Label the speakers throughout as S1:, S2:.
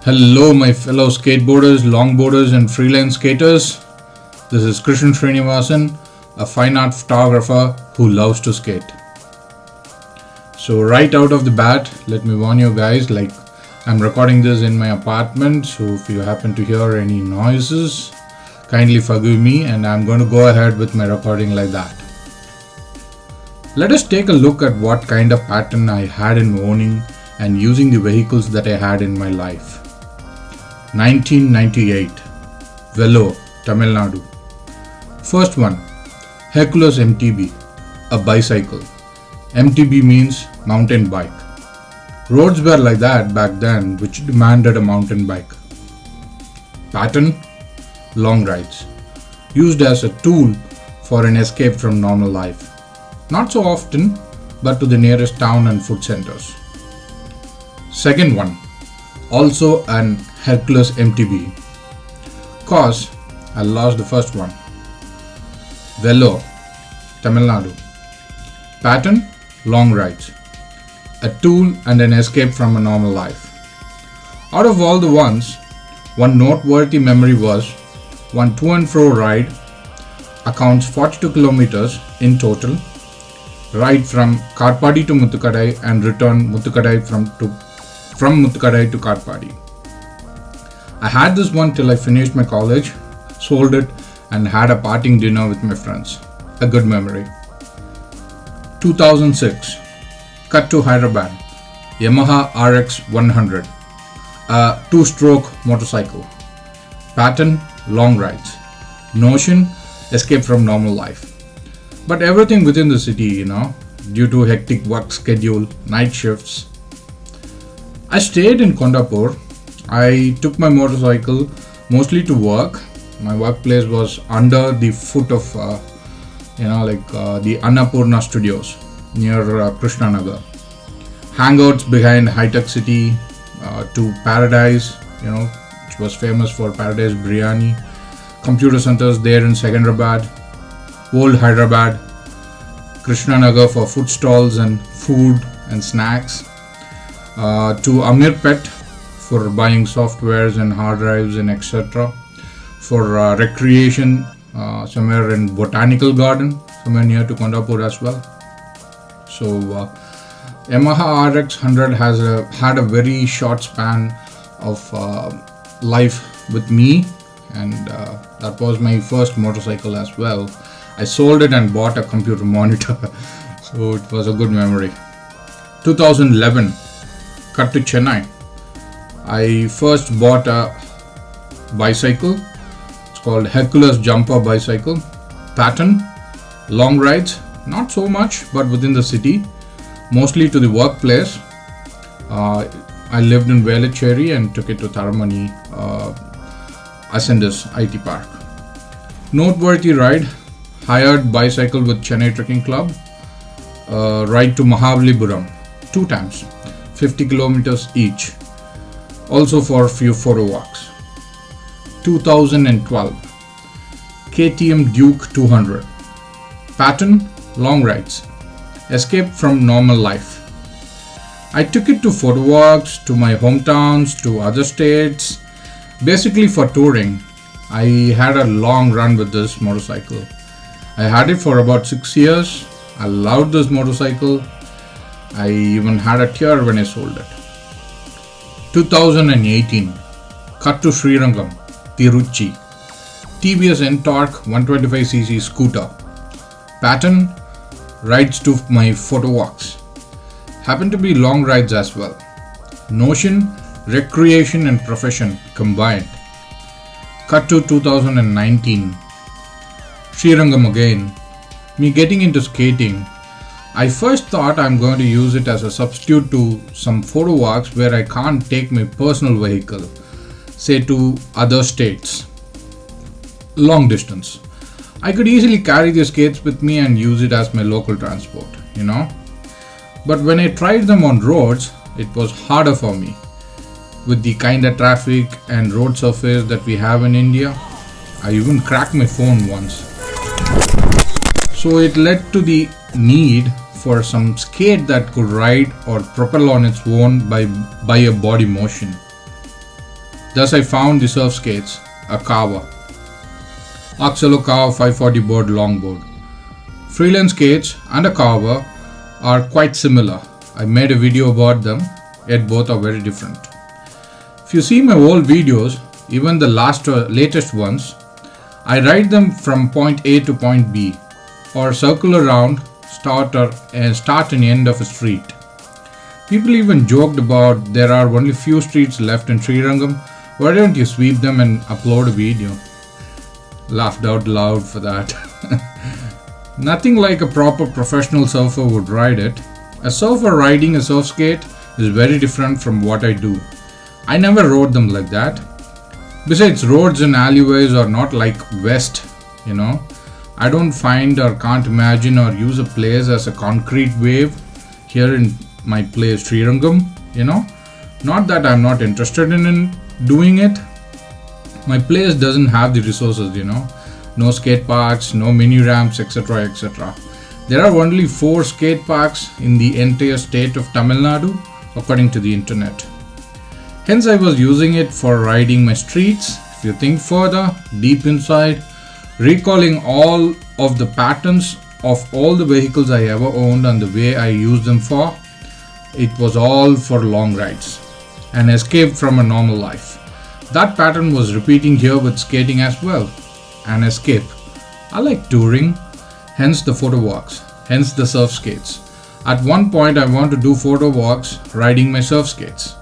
S1: Hello, my fellow skateboarders, longboarders, and freelance skaters. This is Krishan Srinivasan, a fine art photographer who loves to skate. So, right out of the bat, let me warn you guys, I'm recording this in my apartment, so if you happen to hear any noises, kindly forgive me, and I'm going to go ahead with my recording like that. Let us take a look at what kind of pattern I had in owning and using the vehicles that I had in my life. 1998, Velo, Tamil Nadu. First one, Hercules MTB, a bicycle. MTB means mountain bike. Roads were like that back then, which demanded a mountain bike. Pattern, long rides. Used as a tool for an escape from normal life. Not so often, but to the nearest town and food centers. Second one, also an Hercules MTB. Cause I lost the first one. Velo, Tamil Nadu. Pattern, long rides. A tool and an escape from a normal life. Out of all the ones, one noteworthy memory was one to and fro ride accounts 42 kilometers in total. Ride from Karpadi to Muttukadai and return from Muttukadai to Karpadi. I had this one till I finished my college, sold it, and had a parting dinner with my friends. A good memory. 2006. Cut to Hyderabad. Yamaha RX 100. A two-stroke motorcycle. Pattern, long rides. Notion, escape from normal life. But everything within the city, due to hectic work schedule, night shifts. I stayed in Kondapur. I took my motorcycle mostly to work. My workplace was under the foot of, the Annapurna Studios near Krishnanagar. Hangouts behind High Tech City to Paradise, which was famous for Paradise Biryani. Computer centers there in Secunderabad, Old Hyderabad, Krishnanagar for food stalls and food and snacks. To Amirpet for buying softwares and hard drives and etc. For recreation somewhere in Botanical Garden, somewhere near to Kondapur as well. So Yamaha RX 100 had a very short span of life with me, and that was my first motorcycle as well. I sold it and bought a computer monitor, so it was a good memory. 2011, cut to Chennai. I first bought a bicycle. It's called Hercules Jumper bicycle. Pattern, long rides, not so much, but within the city, mostly to the workplace. I lived in Velachery and took it to Tharamani, Ascendus IT Park. Noteworthy ride, hired bicycle with Chennai Trekking Club. Ride to Mahabalipuram 2 times, 50 kilometers each. Also for a few photo walks. 2012, KTM Duke 200. Pattern, long rides. Escape from normal life. I took it to photo walks, to my hometowns, to other states, basically for touring. I had a long run with this motorcycle. I had it for about 6 years. I loved this motorcycle. I even had a tear when I sold it. 2018, cut to Srirangam, Tiruchi. TVS Ntorq 125cc scooter. Pattern, rides to my photo walks. Happen to be long rides as well. Notion, recreation and profession combined. Cut to 2019. Srirangam again. Me getting into skating. I first thought I'm going to use it as a substitute to some photo walks where I can't take my personal vehicle, say to other states. Long distance. I could easily carry the skates with me and use it as my local transport, But when I tried them on roads, it was harder for me. With the kind of traffic and road surface that we have in India, I even cracked my phone once. So it led to the need for some skate that could ride or propel on its own by a body motion. Thus I found the surf skates, a Kawa. Oxalo Kawa 540 board longboard. Freelance skates and a Kawa are quite similar. I made a video about them, yet both are very different. If you see my old videos, even the latest ones, I ride them from point A to point B, or circle around, start and end of a street. People even joked about there are only few streets left in Srirangam. Why don't you sweep them and upload a video? Laughed out loud for that. Nothing like a proper professional surfer would ride it. A surfer riding a surf skate is very different from what I do. I never rode them like that. Besides, roads and alleyways are not like West, I don't find or can't imagine or use a place as a concrete wave here in my place, Srirangam, Not that I'm not interested in doing it. My place doesn't have the resources, No skate parks, no mini ramps, etc. etc. There are only 4 skate parks in the entire state of Tamil Nadu, according to the internet. Hence, I was using it for riding my streets. If you think further, deep inside, recalling all of the patterns of all the vehicles I ever owned and the way I used them for, it was all for long rides, an escape from a normal life. That pattern was repeating here with skating as well, an escape. I like touring, hence the photo walks, hence the surf skates. At one point I want to do photo walks riding my surf skates.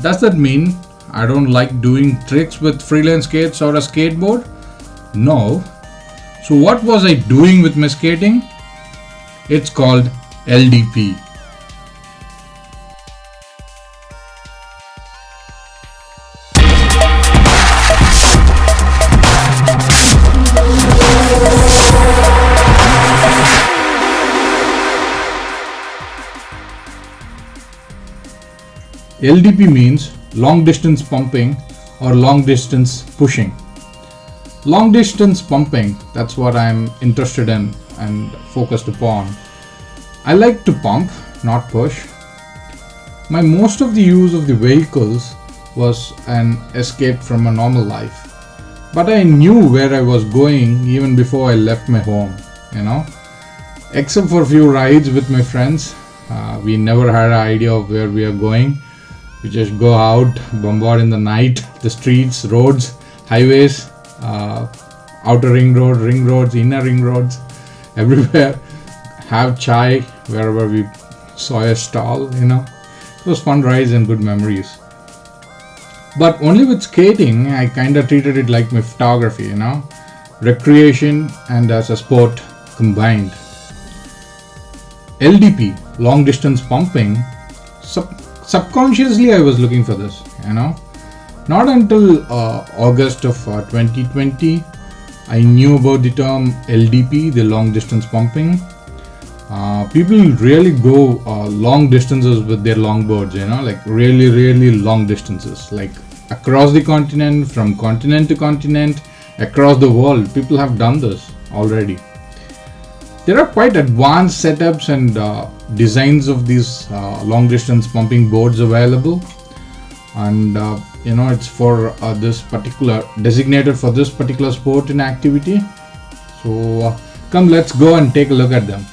S1: Does that mean I don't like doing tricks with freelance skates or a skateboard? No. So what was I doing with my skating? It's called LDP. LDP means long distance pumping or long distance pushing. Long distance pumping, that's what I'm interested in and focused upon. I like to pump, not push. My most of the use of the vehicles was an escape from a normal life. But I knew where I was going even before I left my home, Except for a few rides with my friends, we never had an idea of where we are going. We just go out, bombard in the night, the streets, roads, highways, outer ring roads, inner ring roads, everywhere. Have chai wherever we saw a stall, It was fun rides and good memories. But only with skating, I kind of treated it like my photography, Recreation and as a sport combined. LDP, long distance pumping, subconsciously I was looking for this, Not until August of 2020, I knew about the term LDP, the long distance pumping. People really go long distances with their longboards, like really, really long distances, like across the continent, from continent to continent, across the world. People have done this already. There are quite advanced setups and designs of these long distance pumping boards available, and it's for this particular designated for this particular sport and activity. So come, let's go and take a look at them.